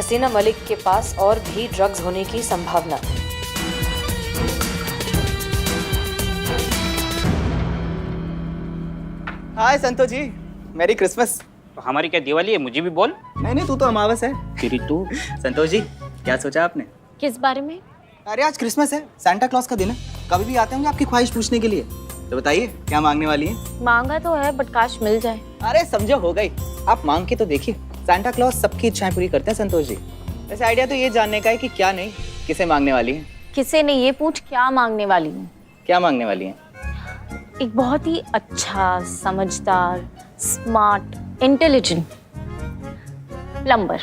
हसीना मलिक के पास और भी ड्रग्स होने की संभावना। हाय संतोष जी, मेरी क्रिसमस। तो हमारी क्या दिवाली है? मुझे भी बोल। नहीं, तू तो अमावस है। तेरी तू। संतोष जी, क्या सोचा आपने? किस बारे में? अरे आज क्रिसमस है, सांता क्लॉज का दिन है। कभी भी आते होंगे आपकी ख्वाहिश पूछने के लिए। तो बताइए क्या मांगने वाली हैं? मांगा तो है बट काश मिल जाए। अरे समझो, हो गई। आप मांग के तो देखिए, सांता क्लॉज सबकी इच्छाएं पूरी करते हैं संतोष जी। वैसे आइडिया तो ये जानने का है कि क्या नहीं, किसे मांगने वाली हैं। किसे नहीं, ये पूछ क्या मांगने वाली हूँ। क्या मांगने वाली हैं? एक बहुत ही अच्छा, समझदार, स्मार्ट, इंटेलिजेंट प्लम्बर।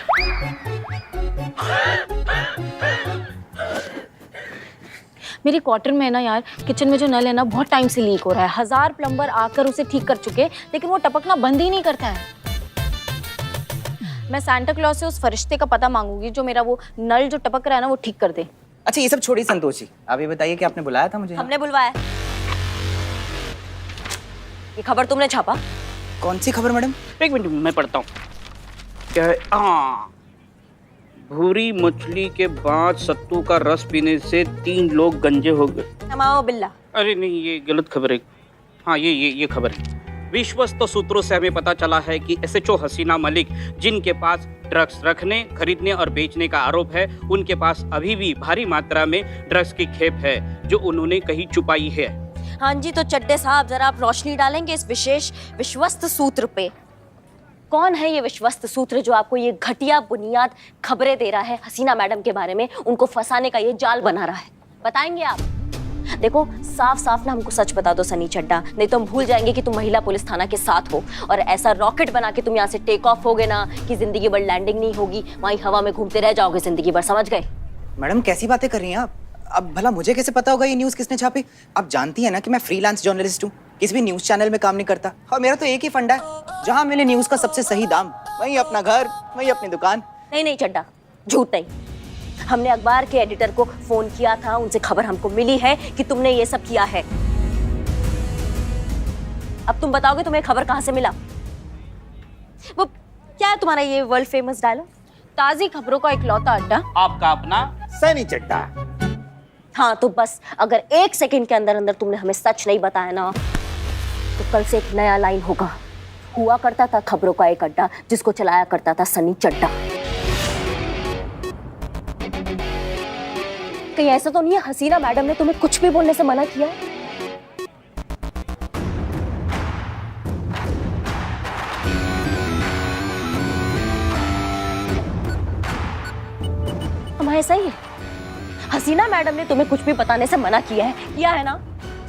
मेरे क्वार्टर में है ना यार, किचन में जो नल है ना बहुत टाइम से लीक हो रहा है। 1000 प्लम्बर आकर उसे ठीक कर चुके, लेकिन वो टपकना बंद ही नहीं करता है। मैं सांता क्लॉज से उस फरिश्ते का पता मांगूंगी जो मेरा वो नल जो टपक रहा है ना वो ठीक कर दे। अच्छा ये सब छोड़िए संतोष जी, आप ये बताइए कि आपने बुलाया था मुझे? हमने बुलवाया। ये खबर तुमने छापा? कौन सी खबर मैडम? एक मिनट मैं पढ़ता हूँ। क्या है? हाँ, भूरी मछली के बाद सत्तू का रस पीने से 3 लोग गंजे हो गए। नमाओ बिल्ला। अरे नहीं, ये गलत खबर है। हाँ ये खबर है। विश्वस्त सूत्रों से हमें पता चला है कि एसएचओ हसीना मलिक, जिनके पास ड्रग्स रखने, खरीदने और बेचने का आरोप है, उनके पास अभी भी भारी मात्रा में ड्रग्स की खेप है जो उन्होंने कहीं छुपाई है। हाँ जी, तो चड्डे साहब जरा आप रोशनी डालेंगे इस विशेष विश्वस्त सूत्र पे। कौन है ये विश्वस्त सूत्र जो आपको ये घटिया बुनियाद खबरें दे रहा है हसीना मैडम के बारे में, उनको फंसाने का ये जाल बना रहा है? बताएंगे आप? देखो साफ साफ ना हमको सच बता दो सनी चड्डा, नहीं तो हम भूल जाएंगे कि तुम महिला पुलिस थाना के साथ हो और ऐसा रॉकेट बना के तुम यहाँ से टेक ऑफ होगे ना कि जिंदगी भर लैंडिंग नहीं होगी, वहीं हवा में घूमते रह जाओगे जिंदगी भर। समझ गए? मैडम कैसी बातें कर रही हैं आप? अब भला मुझे कैसे पता होगा ये न्यूज़ किसने छापी? आप जानती हैं ना कि मैं फ्रीलांस जर्नलिस्ट हूँ, किसी भी न्यूज़ चैनल में काम नहीं करता। और मेरा तो एक ही फंडा है, जहाँ मिले न्यूज़ का सबसे सही दाम, वहीं अपना घर, वहीं अपनी दुकान। नहीं चड्डा, झूठ नहीं। हमने अखबार के एडिटर को फोन किया था, उनसे खबर हमको मिली है कि तुमने ये सब किया है। अब तुम बताओगे तुम्हें खबर कहाँ से मिला? वो क्या है तुम्हारा ये वर्ल्ड फेमस डायलॉग? ताजी खबरों का इकलौता अड्डा आपका अपना सनी चड्डा। हाँ तो बस अगर 1 सेकंड के अंदर अंदर तुमने हमें सच नहीं बताया ना तो कल से एक नया लाइन होगा। हुआ करता था खबरों का एक अड्डा जिसको चलाया करता था सनी चड्डा। कहीं ऐसा तो नहीं है हसीना मैडम ने तुम्हें कुछ भी बोलने से मना किया? हमारे सही है, हसीना मैडम ने तुम्हें कुछ भी बताने से मना किया है ना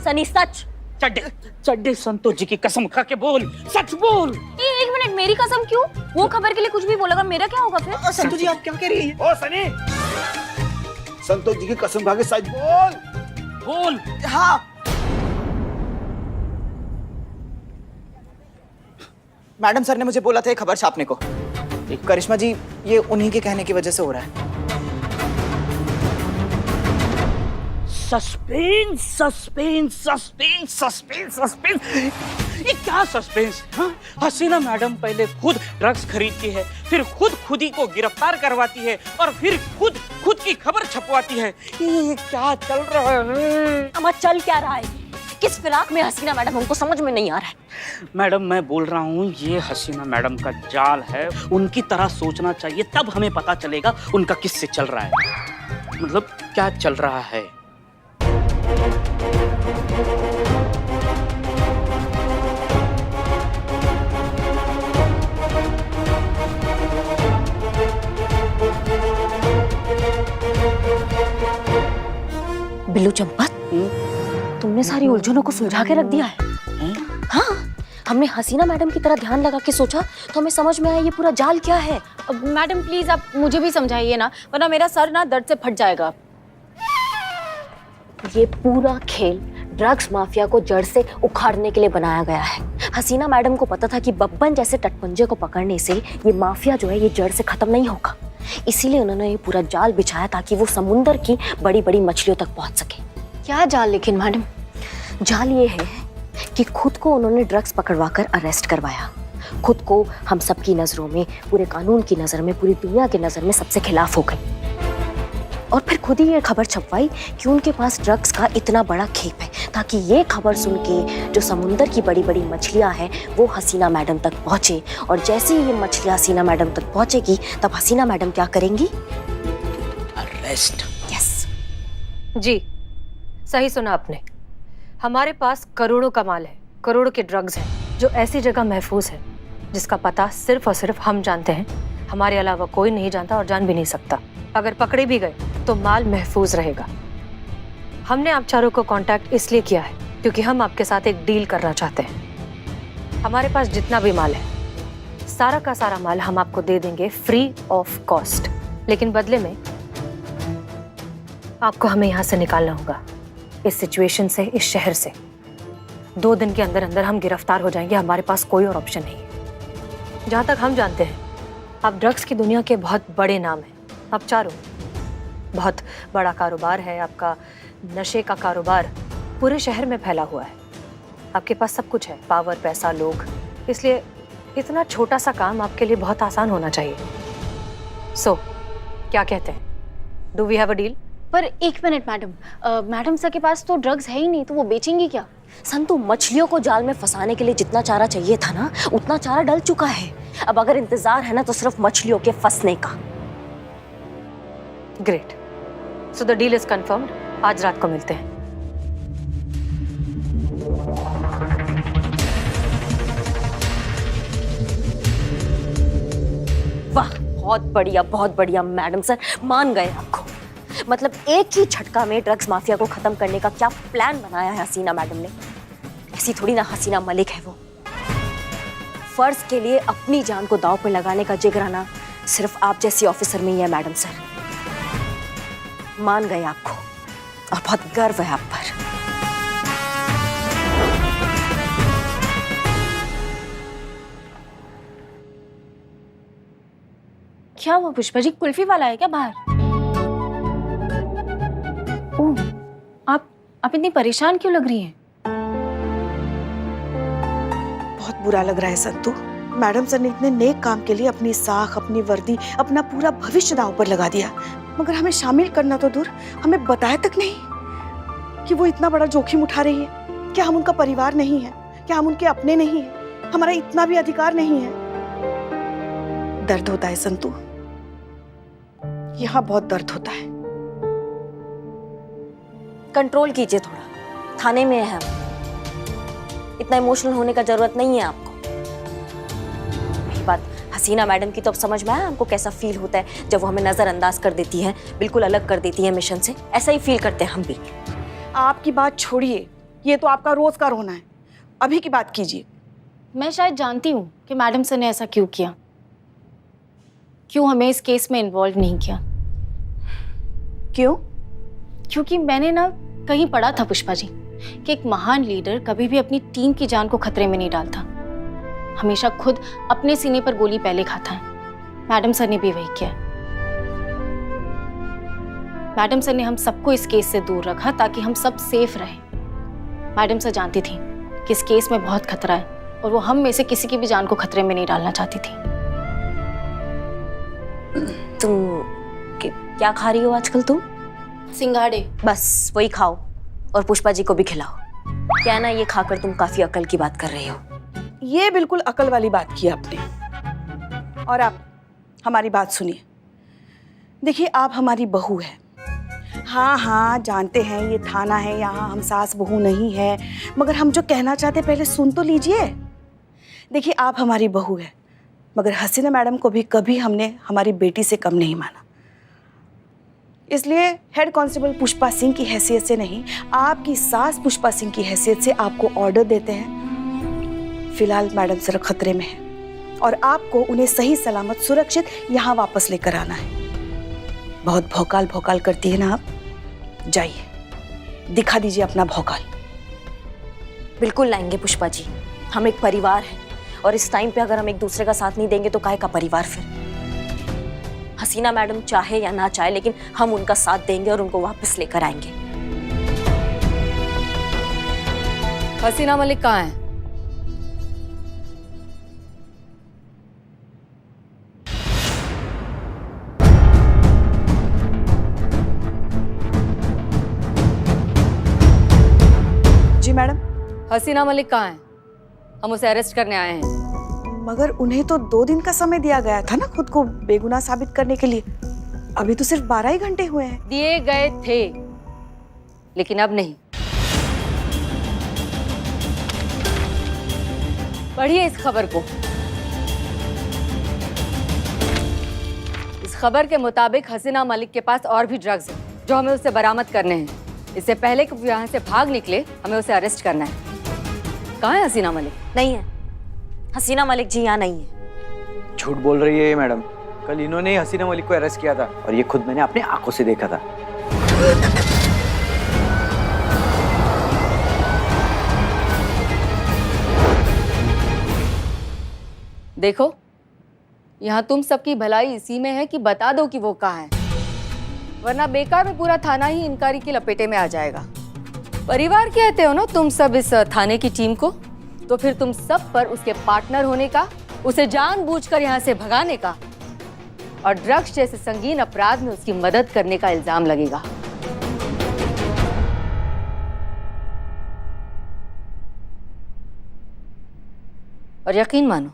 सनी? सच? चड्डे संतोष जी की कसम खा के बोल, सच बोल। एक मिनट, मेरी कसम क्यों? वो खबर के लिए कुछ भी बोलेगा, मेरा क्या होगा फिर? संतोष जी आप क्या कह रही हैं? ओ सनी, संतोष जी की कसम खा के सच बोल। बोल। हाँ मैडम सर ने मुझे बोला था ये खबर छापने को। करिश्मा जी ये उन्हीं के कहने की वजह से हो रहा है। Suspense suspense suspense suspense suspense, ये क्या सस्पेंस? हाँ, हसीना मैडम पहले खुद ड्रग्स खरीदती है, फिर खुद ही को गिरफ्तार करवाती है और फिर खुद की खबर छपवाती है। ये क्या चल रहा है? अम्मा चल क्या रहा है? किस फिराक में हसीना मैडम, हमको समझ में नहीं आ रहा है। मैडम मैं बोल रहा हूँ ये हसीना मैडम का जाल है। उनकी तरह सोचना चाहिए, तब हमें पता चलेगा उनका किससे चल रहा है, मतलब क्या चल रहा है। बिल्लू चंपत, तुमने सारी उलझनों को सुलझा के रख दिया है। हाँ, हमने हसीना मैडम की तरह ध्यान लगा के सोचा तो हमें समझ में आया ये पूरा जाल क्या है। अब मैडम प्लीज आप मुझे भी समझाइए ना, वरना मेरा सर ना दर्द से फट जाएगा। ये पूरा खेल ड्रग्स माफिया को जड़ से उखाड़ने के लिए बनाया गया है। हसीना मैडम को पता था कि बब्बन जैसे टटपुंजे को पकड़ने से ये माफिया जो है ये जड़ से खत्म नहीं होगा, इसीलिए उन्होंने ये पूरा जाल बिछाया ताकि वो समुंदर की बड़ी बड़ी मछलियों तक पहुंच सके। क्या जाल? लेकिन मैडम जाल ये है कि खुद को उन्होंने ड्रग्स पकड़वाकर अरेस्ट करवाया खुद को हम सबकी नज़रों में, पूरे कानून की नज़र में, पूरी दुनिया की नज़र में सबसे खिलाफ हो गई। और फिर खुद ही ये खबर छपवाई कि उनके पास ड्रग्स का इतना बड़ा खेप है, ताकि ये खबर सुन के जो समुंदर की बड़ी बड़ी मछलियां हैं वो हसीना मैडम तक पहुंचे। और जैसे ही ये मछलियां हसीना मैडम तक पहुंचेगी तब हसीना मैडम क्या करेंगी? अरेस्ट। यस। जी, सही सुना आपने। हमारे पास करोड़ों का माल है, करोड़ों के ड्रग्स हैं जो ऐसी जगह महफूज है जिसका पता सिर्फ और सिर्फ हम जानते हैं, हमारे अलावा कोई नहीं जानता और जान भी नहीं सकता। अगर पकड़े भी गए तो माल महफूज रहेगा। हमने आप चारों को कांटेक्ट इसलिए किया है क्योंकि हम आपके साथ एक डील करना चाहते हैं। हमारे पास जितना भी माल है, सारा का सारा माल हम आपको दे देंगे फ्री ऑफ कॉस्ट, लेकिन बदले में आपको हमें यहाँ से निकालना होगा, इस सिचुएशन से, इस शहर से। 2 दिन के अंदर अंदर हम गिरफ्तार हो जाएंगे, हमारे पास कोई और ऑप्शन नहीं है। जहाँ तक हम जानते हैं, आप ड्रग्स की दुनिया के बहुत बड़े नाम हैं, आप चारों। बहुत बड़ा कारोबार है आपका, नशे का कारोबार पूरे शहर में फैला हुआ है। आपके पास सब कुछ है, पावर, पैसा, लोग। इसलिए इतना छोटा सा काम आपके लिए बहुत आसान होना चाहिए। सो क्या कहते हैं, do we have a deal? पर एक मिनट मैडम, मैडम सर के पास तो ड्रग्स है ही नहीं, तो वो बेचेंगी क्या? संतु, मछलियों को जाल में फंसाने के लिए जितना चारा चाहिए था ना, उतना चारा डल चुका है। अब अगर इंतजार है ना तो सिर्फ मछलियों के फंसने का। Great, so the deal is confirmed. आज रात को मिलते हैं। वाह, बहुत बढ़िया मैडम सर, मान गए आपको। मतलब एक ही झटका में ड्रग्स माफिया को खत्म करने का क्या प्लान बनाया है हसीना मैडम ने। ऐसी थोड़ी ना हसीना मलिक है वो। फर्ज के लिए अपनी जान को दांव पर लगाने का जिगराना सिर्फ आप जैसी ऑफिसर में ही है मैडम सर। मान गए आपको और बहुत गर्व है आप पर। क्या हुआ पुष्पा जी, कुल्फी वाला है क्या बाहर? ओह, आप इतनी परेशान क्यों लग रही हैं? बहुत बुरा लग रहा है संतु। मैडम सर ने इतने नेक काम के लिए अपनी साख, अपनी वर्दी, अपना पूरा भविष्य दांव पर लगा दिया, मगर हमें शामिल करना तो दूर, हमें बताया तक नहीं कि वो इतना बड़ा जोखिम उठा रही है। क्या हम उनका परिवार नहीं है? क्या हम उनके अपने नहीं है? हमारा इतना भी अधिकार नहीं है? दर्द होता है संतु, यहाँ बहुत दर्द होता है। कंट्रोल कीजिए थोड़ा, थाने में है हम। इतना इमोशनल होने का जरूरत नहीं है आपको। यही बात हसीना मैडम की तो अब समझ में आया हमको कैसा फील होता है जब वो हमें नजरअंदाज कर देती है, बिल्कुल अलग कर देती है मिशन से। ऐसा ही फील करते हैं हम भी। आपकी बात छोड़िए, ये तो आपका रोज का रोना है। अभी की बात कीजिए। मैं शायद जानती हूँ कि मैडम सर ने ऐसा क्यों किया, क्यों हमें इस केस में इन्वॉल्व नहीं किया। क्यों? क्योंकि मैंने ना कहीं पढ़ा था पुष्पा जी कि एक महान लीडर कभी भी अपनी टीम की जान को खतरे में नहीं डालता, हमेशा खुद अपने सीने पर गोली पहले खाता है। मैडम सर ने भी वही किया। मैडम सर ने हम सबको इस केस से दूर रखा ताकि हम सब सेफ रहें। मैडम सर जानती थी कि इस केस में बहुत खतरा है और वो हम में से किसी की भी जान को खतरे में नहीं डालना चाहती थी। तुम क्या खा रही हो आजकल तुम? सिंघाड़े। बस वही खाओ और पुष्पा जी को भी खिलाओ। क्या ना, ये खाकर तुम काफी अकल की बात कर रही हो। ये बिल्कुल अकल वाली बात की आपने। और आप हमारी बात सुनिए। देखिए, आप हमारी बहू है। हाँ हाँ, जानते हैं ये थाना है, यहाँ हम सास बहू नहीं है, मगर हम जो कहना चाहते पहले सुन तो लीजिए। देखिए, आप हमारी बहू है, मगर हसीना मैडम को भी कभी हमने हमारी बेटी से कम नहीं माना। इसलिए हेड कांस्टेबल पुष्पा सिंह की हैसियत से नहीं, आपकी सास पुष्पा सिंह की हैसियत से आपको ऑर्डर देते हैं। फिलहाल मैडम सर खतरे में है और आपको उन्हें सही सलामत सुरक्षित यहाँ वापस लेकर आना है। बहुत भौकाल भौकाल करती है ना आप, जाइए दिखा दीजिए अपना भौकाल। बिल्कुल लाएंगे पुष्पा जी, हम एक परिवार हैं और इस टाइम पे अगर हम एक दूसरे का साथ नहीं देंगे तो काहे का परिवार फिर। हसीना मैडम चाहे या ना चाहे, लेकिन हम उनका साथ देंगे और उनको वापस लेकर आएंगे। हसीना मलिक कहाँ है? मैडम। हसीना मलिक कहाँ है? हम उसे अरेस्ट करने आए हैं। मगर उन्हें तो 2 दिन का समय दिया गया था ना खुद को बेगुनाह साबित करने के लिए। अभी तो सिर्फ 12 ही घंटे हुए हैं। दिए गए थे, लेकिन अब नहीं। पढ़िए इस खबर को। इस खबर के मुताबिक हसीना मलिक के पास और भी ड्रग्स हैं जो हमें उससे बरामद करने हैं। इससे पहले कि वो यहाँ से भाग निकले, हमें उसे अरेस्ट करना है। कहाँ है हसीना मलिक? नहीं है, हसीना मलिक जी यहाँ नहीं है। झूठ बोल रही है ये मैडम। कल इन्होंने ही हसीना मलिक को अरेस्ट किया था और ये खुद मैंने अपनी आंखों से देखा था। देखो, यहाँ तुम सबकी भलाई इसी में है कि बता दो कि वो कहाँ है, वरना बेकार में पूरा थाना ही इंक्वायरी की लपेटे में आ जाएगा। परिवार कहते हो ना तुम सब इस थाने की टीम को, तो फिर तुम सब पर उसके पार्टनर होने का, उसे जानबूझकर यहाँ से भगाने का और ड्रग्स जैसे संगीन अपराध में उसकी मदद करने का इल्जाम लगेगा। और यकीन मानो,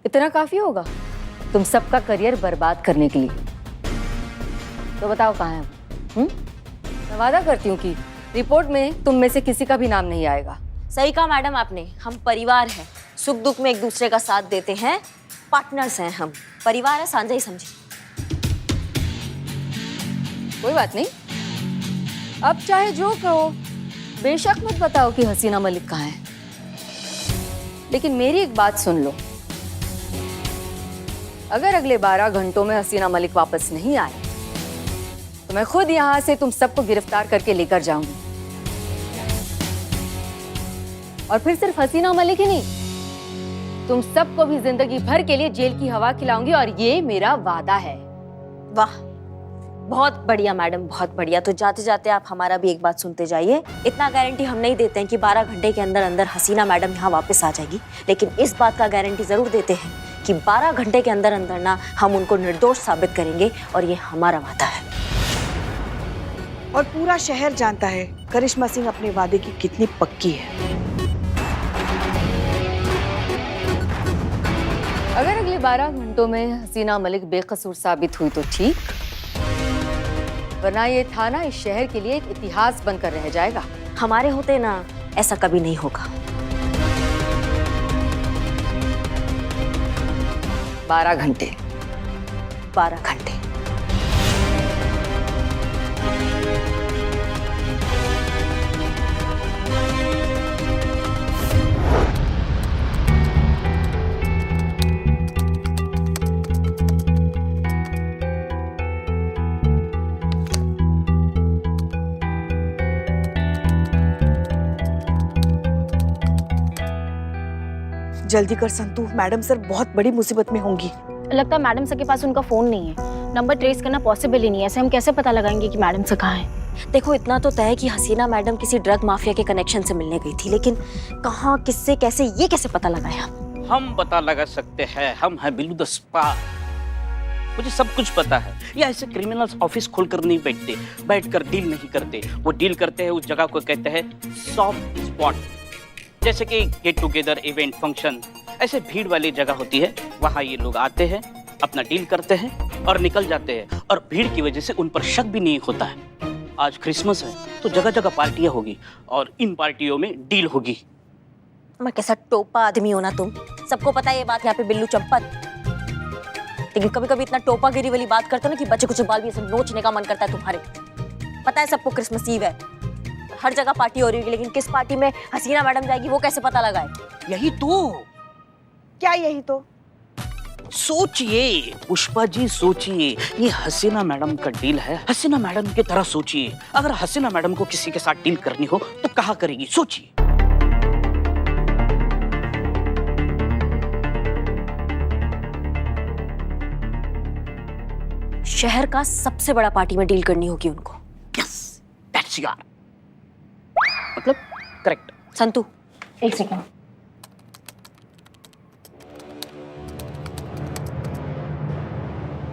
इतना काफी होगा तुम सबका करियर बर्बाद करने के लिए। तो बताओ कहाँ है वो? मैं वादा करती हूँ कि रिपोर्ट में तुम में से किसी का भी नाम नहीं आएगा। सही कहा मैडम आपने, हम परिवार हैं, सुख दुख में एक दूसरे का साथ देते हैं, पार्टनर्स हैं हम। परिवार है, सांझा ही समझे। कोई बात नहीं, अब चाहे जो कहो, बेशक मत बताओ कि हसीना मलिक कहाँ है, लेकिन मेरी एक बात सुन लो। अगर अगले 12 घंटों में हसीना मलिक वापस नहीं आए तो मैं खुद यहां से तुम सबको गिरफ्तार करके लेकर जाऊंगी। और फिर सिर्फ हसीना मलिक ही नहीं, तुम सबको भी जिंदगी भर के लिए जेल की हवा खिलाऊंगी, और ये मेरा वादा है। वाह, बहुत बढ़िया मैडम, बहुत बढ़िया। तो जाते जाते आप हमारा भी एक बात सुनते जाइए। इतना गारंटी हम नहीं देते हैं कि 12 घंटे के अंदर अंदर हसीना मैडम यहाँ वापस आ जाएगी, लेकिन इस बात का गारंटी जरूर देते हैं कि 12 घंटे के अंदर अंदर ना हम उनको निर्दोष साबित करेंगे, और ये हमारा वादा है। और पूरा शहर जानता है करिश्मा सिंह अपने वादे की कितनी पक्की है। अगर अगले 12 घंटों में हसीना मलिक बेकसूर साबित हुई तो ठीक, वरना ये थाना इस शहर के लिए एक इतिहास बनकर रह जाएगा। हमारे होते ना ऐसा कभी नहीं होगा। 12 घंटे। 12 घंटे। जल्दी कर संतू, मैडम सर बहुत बड़ी मुसीबत में होंगी। लगता है मैडम सर के पास उनका फोन नहीं है, नंबर ट्रेस करना पॉसिबल ही नहीं है। ऐसे हम कैसे पता लगाएंगे कि मैडम सर कहाँ है? देखो, इतना तो तय है कि हसीना मैडम किसी ड्रग माफिया के कनेक्शन से मिलने गई थी, लेकिन कहाँ, किससे, कैसे, ये कैसे पता लगाया? हम पता लगा सकते हैं, हम हैं बिल्लू द स्पाई। मुझे सब कुछ पता है। या ऐसे क्रिमिनल्स ऑफिस खोलकर नहीं बैठते, बैठकर डील नहीं करते। वो डील करते हैं उस जगह को कहते हैं सॉफ्ट स्पॉट, जैसे कि गेट टुगेदर, इवेंट, फंक्शन, ऐसे भीड़ वाली जगह होती है। वहाँ ये लोग आते हैं, अपना डील करते हैं और निकल जाते हैं, और भीड़ की वजह से उन पर शक भी नहीं होता है। आज क्रिसमस है तो जगह जगह पार्टियां होगी, और इन पार्टियों में डील होगी। मैं कैसा टोपा आदमी हो ना तुम, सबको पता है ये बात यहाँ पे बिल्लू चंपत। लेकिन कभी कभी इतना टोपागिरी वाली बात करते हो ना कि बच्चे कुछ बाल भी ऐसे नोचने का मन करता है तुम्हारे। पता है सबको क्रिसमस ईव है, हर जगह पार्टी हो रही होगी, लेकिन किस पार्टी में हसीना मैडम जाएगी वो कैसे पता लगाए? यही तो। क्या यही तो? सोचिए पुष्पा जी, सोचिए, ये हसीना मैडम का डील है। हसीना मैडम की तरह सोचिए, अगर हसीना मैडम को किसी के साथ डील करनी हो तो कहाँ करेगी? सोचिए। शहर का सबसे बड़ा पार्टी में डील करनी होगी उनको। यस, दैट्स योर, मतलब करेक्ट। संतू, एक सेकंड।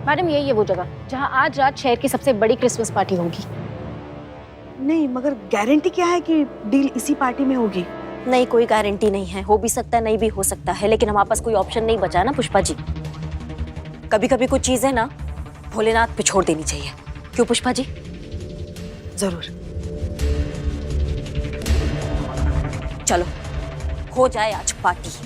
मैडम, यही है वो जगह जहां आज रात शहर की सबसे बड़ी क्रिसमस पार्टी होगी। नहीं, मगर गारंटी क्या है कि डील इसी पार्टी में होगी? नहीं, कोई गारंटी नहीं है। हो भी सकता है, नहीं भी हो सकता है, लेकिन हमारे पास कोई ऑप्शन नहीं बचा ना पुष्पा जी। कभी कभी कुछ चीजें ना भोलेनाथ पे छोड़ देनी चाहिए। क्यों पुष्पा जी? जरूर। चलो हो जाए आज पार्टी।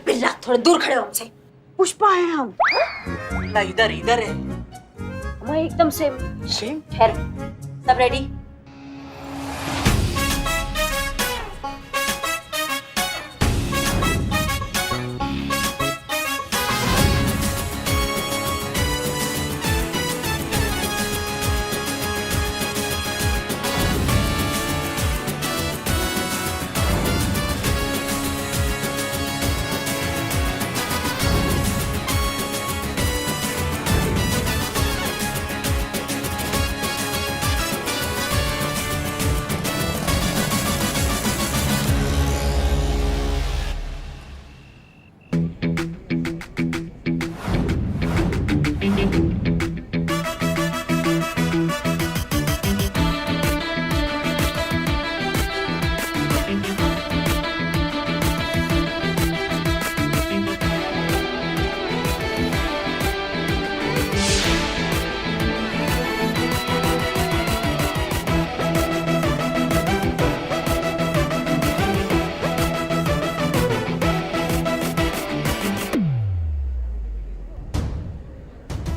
बिल्ला थोड़े दूर खड़े हो हमसे। पुष्पा है हम। इधर इधर है। मैं एकदम सेम। खैर, सब रेडी?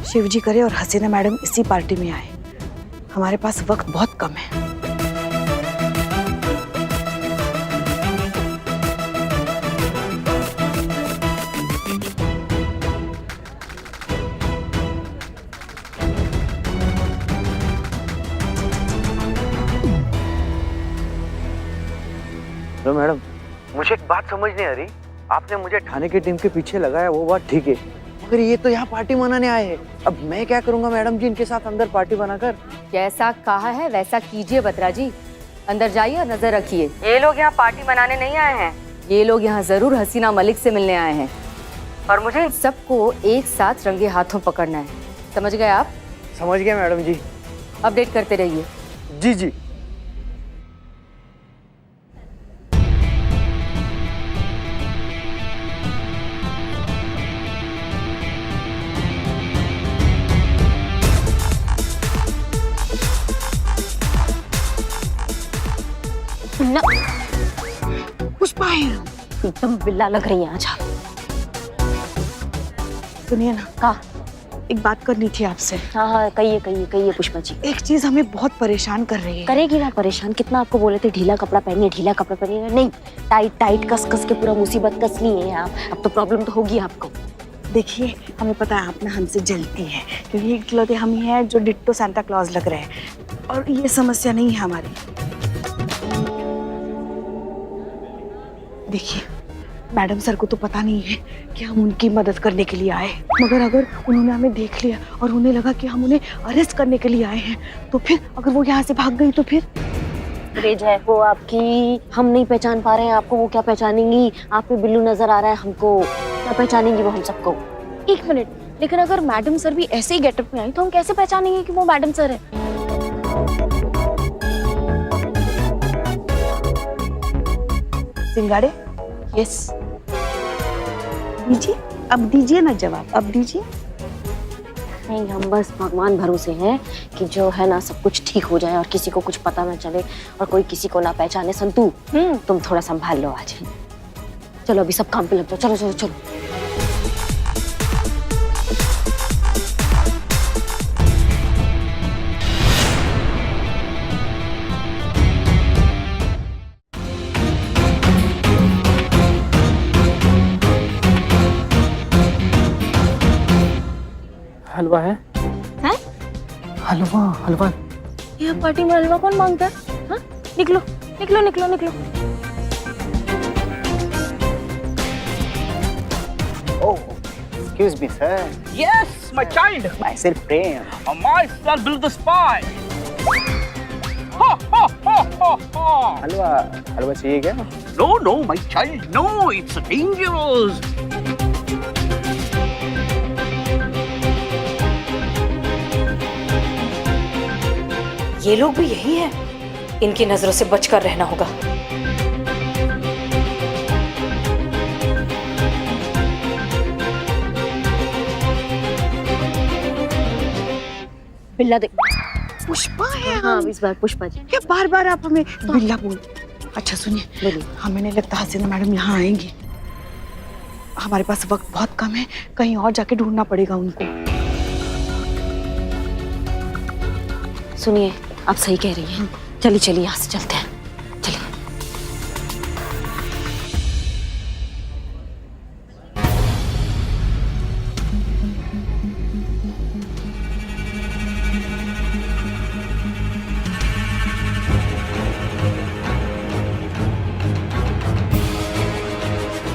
शिव जी करे और हसीना मैडम इसी पार्टी में आए। हमारे पास वक्त बहुत कम है। तो मैडम, मुझे एक बात समझ नहीं आ रही। आपने मुझे थाने की टीम के पीछे लगाया, वो बात ठीक है, मगर ये तो यहाँ पार्टी मनाने आए हैं। अब मैं क्या करूँगा मैडम जी इनके साथ अंदर पार्टी बनाकर? जैसा कहा है वैसा कीजिए बत्रा जी। अंदर जाइए और नजर रखिए। ये लोग यहाँ पार्टी मनाने नहीं आए हैं, ये लोग यहाँ जरूर हसीना मलिक से मिलने आए हैं और मुझे सबको एक साथ रंगे हाथों पकड़ना है। समझ गए आप? समझ गया मैडम जी। अपडेट करते रहिए। जी जी। ना पुष्पा है हम। एकदम बिल्ला लग रही है आज आप। सुनिए ना, हाँ एक बात करनी थी आपसे। हाँ हाँ, कहिए कहिए कहिए पुष्पा जी। एक चीज हमें बहुत परेशान कर रही है। करेगी ना परेशान। कितना आपको बोले थे ढीला कपड़ा पहनिए, ढीला कपड़ा पहनिए, नहीं, टाइट टाइट कस कस के पूरा मुसीबत कस ली है आप। अब तो प्रॉब्लम तो होगी आपको। देखिए, हमें पता है आप ना हमसे जलती है, क्योंकि इकलौते हम ही हैं जो डिट्टो सांता क्लॉज लग रहे हैं, और ये समस्या नहीं है हमारी। देखिए, मैडम सर को तो पता नहीं है कि हम उनकी मदद करने के लिए आए, मगर अगर उन्होंने हमें देख लिया और उन्हें लगा कि हम उन्हें अरेस्ट करने के लिए आए हैं, तो फिर अगर वो यहाँ से भाग गई तो फिर रेज है वो आपकी। हम नहीं पहचान पा रहे हैं आपको, वो क्या पहचानेंगी? आप पे बिल्लू नजर आ रहा है हमको, क्या पहचानेंगी वो हम सबको? एक मिनट, लेकिन अगर मैडम सर भी ऐसे ही गेटअप में आई तो हम कैसे पहचानेंगे कि वो मैडम सर है? सिंगाड़े, यस। दीजिए, अब दीजिए ना जवाब, अब दीजिए। नहीं, हम बस भगवान भरोसे हैं कि जो है ना सब कुछ ठीक हो जाए और किसी को कुछ पता ना चले और कोई किसी को ना पहचाने। संतू, तुम थोड़ा संभाल लो आज। चलो अभी सब काम पे लग जाओ। चलो चलो चलो। हलवा है? हैं? हलवा हलवा। यह पार्टी में हलवा कौन मांगता है? हाँ? निकलो निकलो निकलो निकलो। Excuse me sir, Yes, my child. My self Prem. Myself will the spy. Ha ha ha ha ha. हलवा हलवा चाहिए क्या? No, no, my child, no, it's dangerous. ये लोग भी यही है, इनकी नजरों से बचकर रहना होगा। बिल्ला देख। पुष्पा है हाँ हम। इस बार पुष्पा जी। क्या बार बार आप हमें बिल्ला बोल? अच्छा सुनिए, बोलिए। हमें नहीं लगता हसीना मैडम यहाँ आएंगी। हमारे पास वक्त बहुत कम है, कहीं और जाके ढूंढना पड़ेगा उनको। सुनिए, आप सही कह रही हैं। चलिए चलिए यहाँ से चलते हैं, चलिए।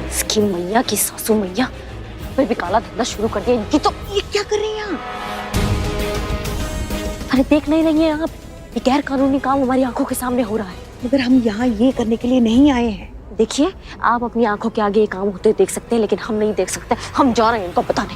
इसकी मैया की सासू मैया फिर भी काला धंधा शुरू कर दिया इनकी तो। ये क्या कर रही हैं आप? अरे देख नहीं रही हैं आप, ये गैर कानूनी काम हमारी आंखों के सामने हो रहा है। मगर हम यहाँ ये करने के लिए नहीं आए हैं। देखिए, आप अपनी आंखों के आगे ये काम होते देख सकते हैं, लेकिन हम नहीं देख सकते। हम जा रहे हैं इनको बताने।